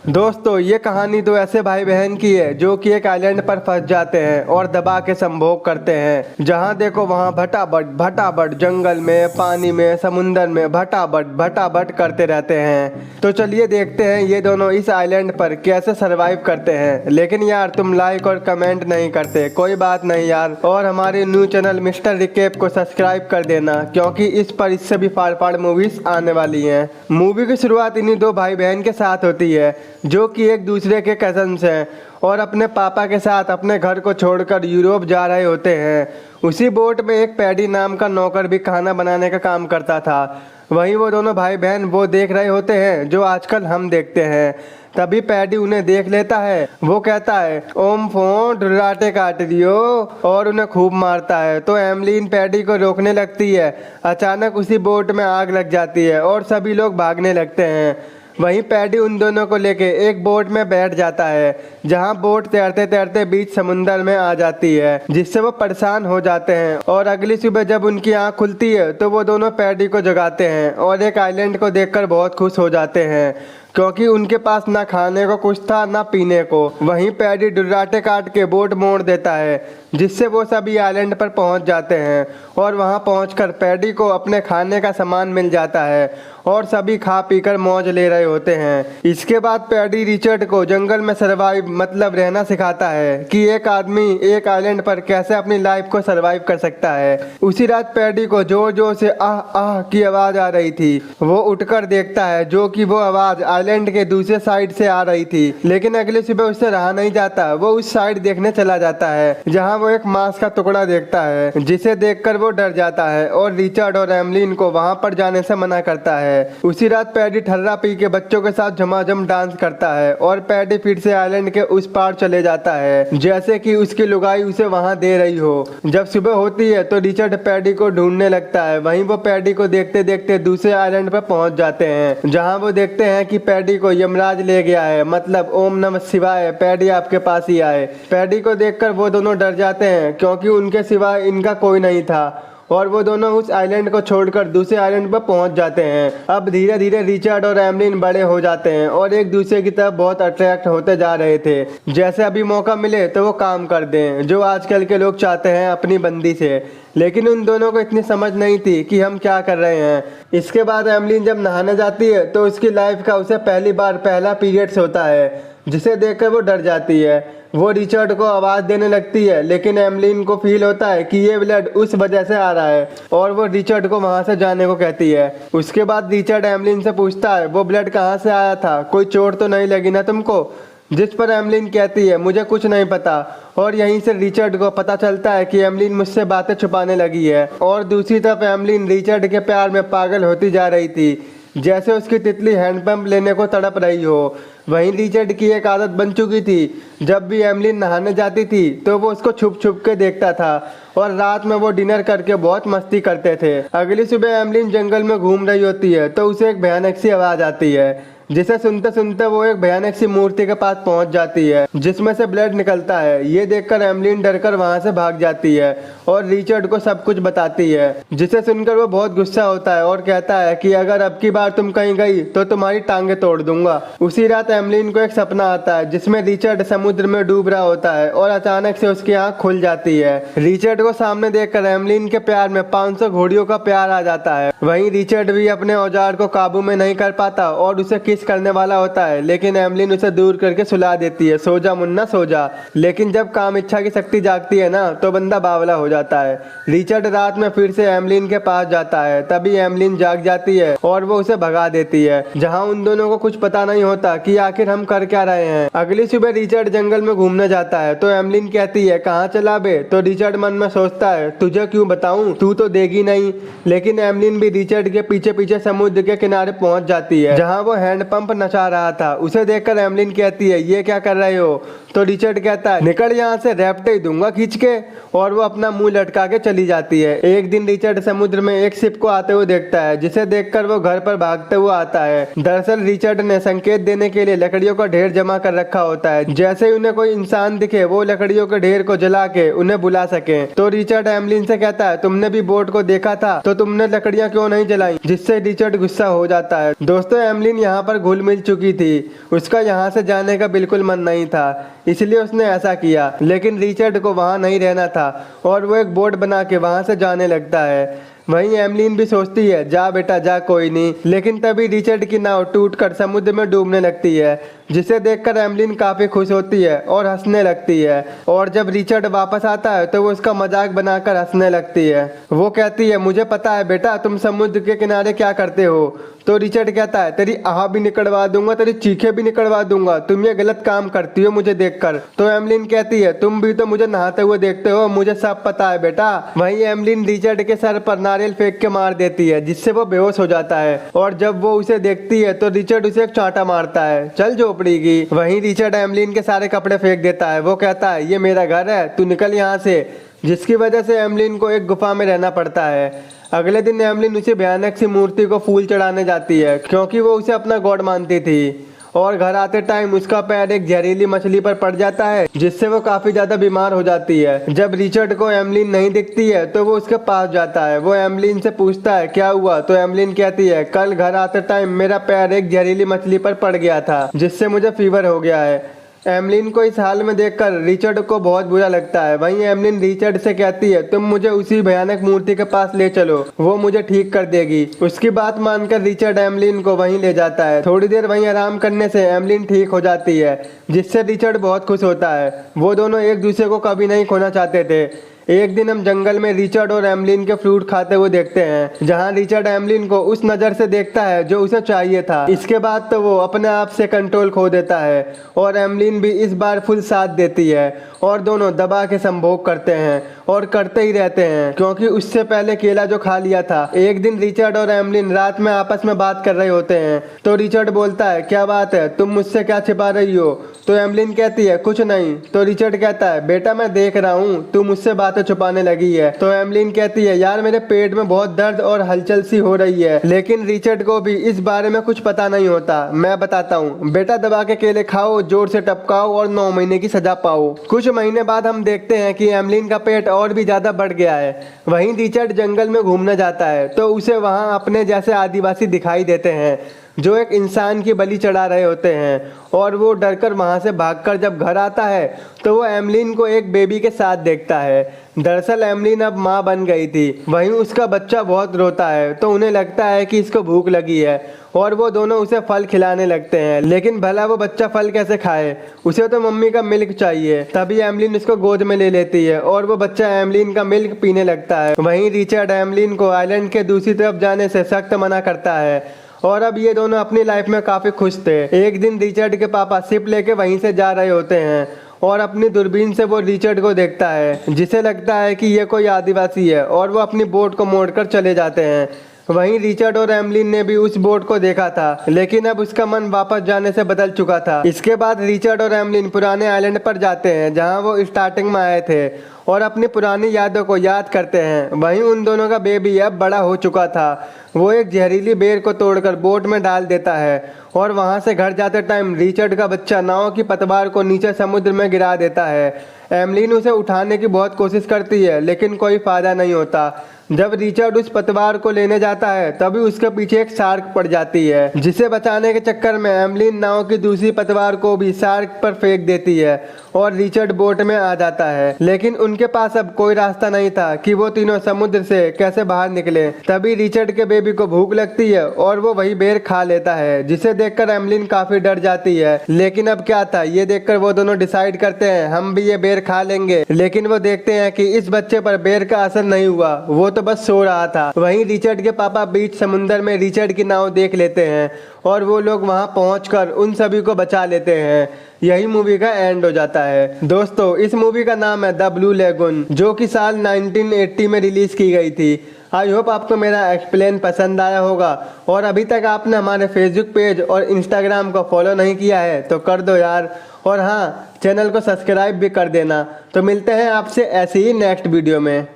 दोस्तों ये कहानी तो ऐसे भाई बहन की है जो कि एक आइलैंड पर फंस जाते हैं और दबा के संभोग करते हैं। जहां देखो वहां भटाभट भटाभट जंगल में, पानी में, समुंदर में भटाभट भटाभट करते रहते हैं। तो चलिए देखते हैं ये दोनों इस आइलैंड पर कैसे सरवाइव करते हैं। लेकिन यार तुम लाइक और कमेंट नहीं करते, कोई बात नहीं यार। और हमारे न्यू चैनल मिस्टर रिकेप को सब्सक्राइब कर देना, क्योंकि इस पर इससे भी फाड़ फाड़ मूवीज आने वाली हैं। मूवी की शुरुआत इन्हीं दो भाई बहन के साथ होती है जो कि एक दूसरे के कजन्स हैं और अपने पापा के साथ अपने घर को छोड़कर यूरोप जा रहे होते हैं। उसी बोट में एक पैडी नाम का नौकर भी खाना बनाने का काम करता था। वहीं वो दोनों भाई बहन वो देख रहे होते हैं जो आजकल हम देखते हैं। तभी पैडी उन्हें देख लेता है। वो कहता है ओम फोन डुराटे काट दियो और उन्हें खूब मारता है। तो एमलीन पैडी को रोकने लगती है। अचानक उसी बोट में आग लग जाती है और सभी लोग भागने लगते हैं। वहीं पैडी उन दोनों को लेके एक बोट में बैठ जाता है, जहां बोट तैरते तैरते बीच समुंदर में आ जाती है, जिससे वो परेशान हो जाते हैं। और अगली सुबह जब उनकी आंख खुलती है तो वो दोनों पैडी को जगाते हैं और एक आइलैंड को देखकर बहुत खुश हो जाते हैं, क्योंकि उनके पास ना खाने को कुछ था ना पीने को। वहीं पैडी डुर्राटे काट के बोट मोड़ देता है, जिससे वो सभी आइलैंड पर पहुंच जाते हैं। और वहां पहुंचकर पैडी को अपने खाने का सामान मिल जाता है और सभी खा पीकर मौज ले रहे होते हैं। इसके बाद पैडी रिचर्ड को जंगल में सरवाइव मतलब रहना सिखाता है कि एक आदमी एक आइलैंड पर कैसे अपनी लाइफ को सरवाइव कर सकता है। उसी रात पैडी को जोर जोर से आह आह की आवाज आ रही थी। वो उठकर देखता है जो कि वो आवाज आइलैंड के दूसरे साइड से आ रही थी। लेकिन अगली सुबह उससे रहा नहीं जाता। वो उस साइड देखने चला जाता है, जहाँ वो एक मांस का टुकड़ा देखता है, जिसे देखकर वो डर जाता है और रिचर्ड और एमलीन को वहाँ पर जाने से मना करता है। उसी रात पैडी ठर्रा पी के बच्चों के साथ झमाझम डांस करता है और पैडी फिर से आइलैंड के उस पार चले जाता है, जैसे कि उसकी लुगाई उसे वहां दे रही हो। जब सुबह होती है तो रिचर्ड पैडी को ढूंढने लगता है। वहीं वो पैडी को देखते देखते दूसरे आइलैंड पर पहुंच जाते हैं, जहां वो देखते हैं कि पैडी को यमराज ले गया है, मतलब ओम नमः शिवाय पैडी आपके पास ही आए। पैडी को देखकर वो दोनों डर जाते हैं, क्योंकि उनके सिवाय इनका कोई नहीं था। और वो दोनों उस आइलैंड को छोड़कर दूसरे आइलैंड पर पहुंच जाते हैं। अब धीरे धीरे रिचर्ड और एमलीन बड़े हो जाते हैं और एक दूसरे की तरफ बहुत अट्रैक्ट होते जा रहे थे। जैसे अभी मौका मिले तो वो काम कर दें, जो आजकल के लोग चाहते हैं अपनी बंदी से। लेकिन उन दोनों को इतनी समझ नहीं थी कि हम क्या कर रहे हैं। इसके बाद एमलीन जब नहाने जाती है तो उसकी लाइफ का उसे पहली बार पहला पीरियड्स होता है, जिसे देखकर वो डर जाती है। वो रिचर्ड को आवाज देने लगती है, लेकिन एमलीन को फील होता है कि ये ब्लड उस वजह से आ रहा है और वो रिचर्ड को वहां से जाने को कहती है। उसके बाद रिचर्ड एमलीन से पूछता है वो ब्लड कहाँ से आया था, कोई चोट तो नहीं लगी ना तुमको? जिस पर एमलीन कहती है मुझे कुछ नहीं पता। और यहीं से रिचर्ड को पता चलता है कि एमलीन मुझसे बातें छुपाने लगी है। और दूसरी तरफ एमलीन रिचर्ड के प्यार में पागल होती जा रही थी, जैसे उसकी तितली हैंडपंप लेने को तड़प रही हो। वहीं रिचर्ड की एक आदत बन चुकी थी, जब भी एमलीन नहाने जाती थी तो वो उसको छुप छुप के देखता था और रात में वो डिनर करके बहुत मस्ती करते थे। अगली सुबह एमलीन जंगल में घूम रही होती है तो उसे एक भयानक सी आवाज आती है, जिसे सुनते सुनते वो एक भयानक सी मूर्ति के पास पहुंच जाती है, जिसमें से ब्लड निकलता है। ये देखकर एमलीन डरकर वहां से भाग जाती है और रिचर्ड को सब कुछ बताती है, जिसे सुनकर वो बहुत गुस्सा होता है और कहता है कि अगर अब की बार तुम कहीं गई तो तुम्हारी टांगे तोड़ दूंगा। उसी रात एमलीन को एक सपना आता है, जिसमें रिचर्ड समुद्र में डूब रहा होता है और अचानक से उसकी आंख खुल जाती है। रिचर्ड को सामने देखकर एमलीन के प्यार में 500 घोड़ियों का प्यार आ जाता है। वहीं रिचर्ड भी अपने औजार को काबू में नहीं कर पाता और उसे करने वाला होता है, लेकिन एमलीन उसे दूर करके सुला देती है, सो जा मुन्ना सो जा। लेकिन जब काम इच्छा की शक्ति जागती है ना तो बंदा बावला हो जाता है। रिचर्ड रात में फिर से एमलीन के पास जाता है, तभी एमलीन जाग जाती है और वो उसे भगा देती है, जहां उन दोनों को कुछ पता नहीं होता कि आखिर हम कर क्या रहे हैं। अगली सुबह रिचर्ड जंगल में घूमने जाता है तो एमलीन कहती है कहाँ चला बे? तो रिचर्ड मन में सोचता है तुझे क्यों बताऊं, तू तो देगी नहीं। लेकिन एमलीन भी रिचर्ड के पीछे पीछे समुद्र के किनारे पहुंच जाती है, जहाँ वो हैंडपंप नचा रहा था। उसे देखकर एमलीन कहती है ये क्या कर रहे हो? तो रिचर्ड कहता है निकल यहाँ से, रैप्टे ही दूंगा खींच के। और वो अपना मुंह लटका के चली जाती है। एक दिन रिचर्ड समुद्र में एक शिप को आते हुए देखता है, जिसे देखकर वो घर पर भागते हुए आता है। दरअसल रिचर्ड ने संकेत देने के लिए लकड़ियों का ढेर जमा कर रखा होता है, जैसे ही उन्हें कोई इंसान दिखे वो लकड़ियों के ढेर को जला के उन्हें बुला सके। तो रिचर्ड एमलीन से कहता है तुमने भी बोट को देखा था तो तुमने लकड़ियां क्यों नहीं जलाई? जिससे रिचर्ड गुस्सा हो जाता है। दोस्तों एमलीन यहाँ पर पर घुल मिल चुकी थी। उसका यहाँ से जाने का बिल्कुल मन नहीं था, इसलिए उसने ऐसा किया। लेकिन रिचर्ड को वहाँ नहीं रहना था और वो एक बोट बना के वहाँ से जाने लगता है। वहीं एमलीन भी सोचती है जा बेटा जा, कोई नहीं। लेकिन तभी रिचर्ड की नाव टूटकर समुद्र में डूबने लगती है, जिसे देखकर एमलीन काफी खुश होती है और हंसने लगती है। और जब रिचर्ड वापस आता है तो वो उसका मजाक बनाकर हंसने लगती है। वो कहती है मुझे पता है बेटा तुम समुद्र के किनारे क्या करते हो। तो रिचर्ड कहता है तेरी आह भी निकलवा दूंगा, तेरी चीखें भी निकलवा दूंगा, तुम ये गलत काम करती हो मुझे देखकर। तो एमलीन कहती है तुम भी तो मुझे नहाते हुए देखते हो, मुझे सब पता है बेटा। वहीं एमलीन रिचर्ड के सर पर नारियल फेंक के मार देती है, जिससे वो बेहोश हो जाता है। और जब वो उसे देखती है तो रिचर्ड उसे एक चांटा मारता है, चल झोपड़ी की। वहीं रिचर्ड एमलीन के सारे कपड़े फेंक देता है। वो कहता है ये मेरा घर है, तू निकल यहाँ से, जिसकी वजह से एमलीन को एक गुफा में रहना पड़ता है। अगले दिन एमलीन उसी भयानक सी मूर्ति को फूल चढ़ाने जाती है, क्योंकि वो उसे अपना गॉड मानती थी। और घर आते टाइम उसका पैर एक जहरीली मछली पर पड़ जाता है, जिससे वो काफी ज्यादा बीमार हो जाती है। जब रिचर्ड को एमलीन नहीं दिखती है तो वो उसके पास जाता है। वो एमलीन से पूछता है क्या हुआ। तो एमलीन कहती है कल घर आते टाइम मेरा पैर एक जहरीली मछली पर पड़ गया था, जिससे मुझे फीवर हो गया है। एमलीन को इस हाल में देखकर रिचर्ड को बहुत बुरा लगता है। वहीं एमलीन रिचर्ड से कहती है तुम मुझे उसी भयानक मूर्ति के पास ले चलो, वो मुझे ठीक कर देगी। उसकी बात मानकर रिचर्ड एमलीन को वहीं ले जाता है। थोड़ी देर वहीं आराम करने से एमलीन ठीक हो जाती है, जिससे रिचर्ड बहुत खुश होता है। वो दोनों एक दूसरे को कभी नहीं खोना चाहते थे। एक दिन हम जंगल में रिचर्ड और एमलीन के फ्रूट खाते हुए देखते हैं, जहां रिचर्ड एमलीन को उस नज़र से देखता है जो उसे चाहिए था। इसके बाद तो वो अपने आप से कंट्रोल खो देता है और एमलीन भी इस बार फुल साथ देती है और दोनों दबा के संभोग करते हैं और करते ही रहते हैं, क्योंकि उससे पहले केला जो खा लिया था। एक दिन रिचर्ड और एमलीन रात में आपस में बात कर रहे होते हैं। तो रिचर्ड बोलता है क्या बात है, तुम मुझसे क्या छिपा रही हो। तो एमलीन कहती है कुछ नहीं। तो रिचर्ड कहता है बेटा मैं देख रहा हूँ तू मुझसे बातें छुपाने लगी है। तो एमलीन कहती है यार मेरे पेट में बहुत दर्द और हलचल सी हो रही है। लेकिन रिचर्ड को भी इस बारे में कुछ पता नहीं होता। मैं बताता हूँ बेटा, दबा के केले खाओ, जोर से टपकाओ और 9 महीने की सजा पाओ। कुछ महीने बाद हम देखते हैं कि एमलीन का पेट और भी ज्यादा बढ़ गया है। वहीं रिचर्ड जंगल में घूमने जाता है तो उसे वहां अपने जैसे आदिवासी दिखाई देते हैं, जो एक इंसान की बलि चढ़ा रहे होते हैं। और वो डरकर वहां से भागकर जब घर आता है तो वो एमलीन को एक बेबी के साथ देखता है। दरअसल एमलीन अब माँ बन गई थी। वहीं उसका बच्चा बहुत रोता है तो उन्हें लगता है कि इसको भूख लगी है और वो दोनों उसे फल खिलाने लगते हैं। लेकिन भला वो बच्चा फल कैसे खाए, उसे तो मम्मी का मिल्क चाहिए। तभी एमलीन उसको गोद में ले लेती है और वो बच्चा एमलीन का मिल्क पीने लगता है। वहीं रिचर्ड एमलीन को आइलैंड के दूसरी तरफ जाने से सख्त मना करता है और अब ये दोनों अपनी लाइफ में काफी खुश थे। एक दिन रिचर्ड के पापा शिप लेके वहीं से जा रहे होते हैं और अपनी दूरबीन से वो रिचर्ड को देखता है, जिसे लगता है कि ये कोई आदिवासी है, और वो अपनी बोट को मोड़कर चले जाते हैं। वहीं रिचर्ड और एमलीन ने भी उस बोट को देखा था, लेकिन अब उसका मन वापस जाने से बदल चुका था। इसके बाद रिचर्ड और एमलीन पुराने आइलैंड पर जाते हैं जहां वो स्टार्टिंग में आए थे और अपनी पुरानी यादों को याद करते हैं। वहीं उन दोनों का बेबी अब बड़ा हो चुका था। वो एक जहरीली बेर को तोड़कर बोट में डाल देता है और वहां से घर जाते टाइम रिचर्ड का बच्चा नाव की पतवार को नीचे समुद्र में गिरा देता है। एमलीन उसे उठाने की बहुत कोशिश करती है लेकिन कोई फायदा नहीं होता। जब रिचर्ड उस पतवार को लेने जाता है तभी उसके पीछे एक शार्क पड़ जाती है, जिसे बचाने के चक्कर में एमलीन नाव की दूसरी पतवार को भी शार्क पर फेंक देती है और रिचर्ड बोट में आ जाता है। लेकिन उनके पास अब कोई रास्ता नहीं था कि वो तीनों समुद्र से कैसे बाहर निकले। तभी रिचर्ड के बेबी को भूख लगती है और वो वही बेर खा लेता है, जिसे देखकर एमलीन काफी डर जाती है। लेकिन अब क्या था, ये देखकर वो दोनों डिसाइड करते हैं हम भी ये बेर खा लेंगे। लेकिन वो देखते हैं कि इस बच्चे पर बेर का असर नहीं हुआ, वो तो बस सो रहा था। वहीं रिचर्ड के पापा बीच समुंदर में रिचर्ड की नाव देख लेते हैं और वो लोग वहां पहुंचकर उन सभी को बचा लेते हैं। यही मूवी का एंड हो जाता है। दोस्तों इस मूवी का नाम है द ब्लू लेगून, जो कि साल 1980 में रिलीज की गई थी। आई होप आपको मेरा एक्सप्लेन पसंद आया होगा, और अभी तक आपने हमारे फेसबुक पेज और इंस्टाग्राम को फॉलो नहीं किया है तो कर दो यार, और हाँ चैनल को सब्सक्राइब भी कर देना। तो मिलते हैं आपसे ऐसे ही नेक्स्ट वीडियो में।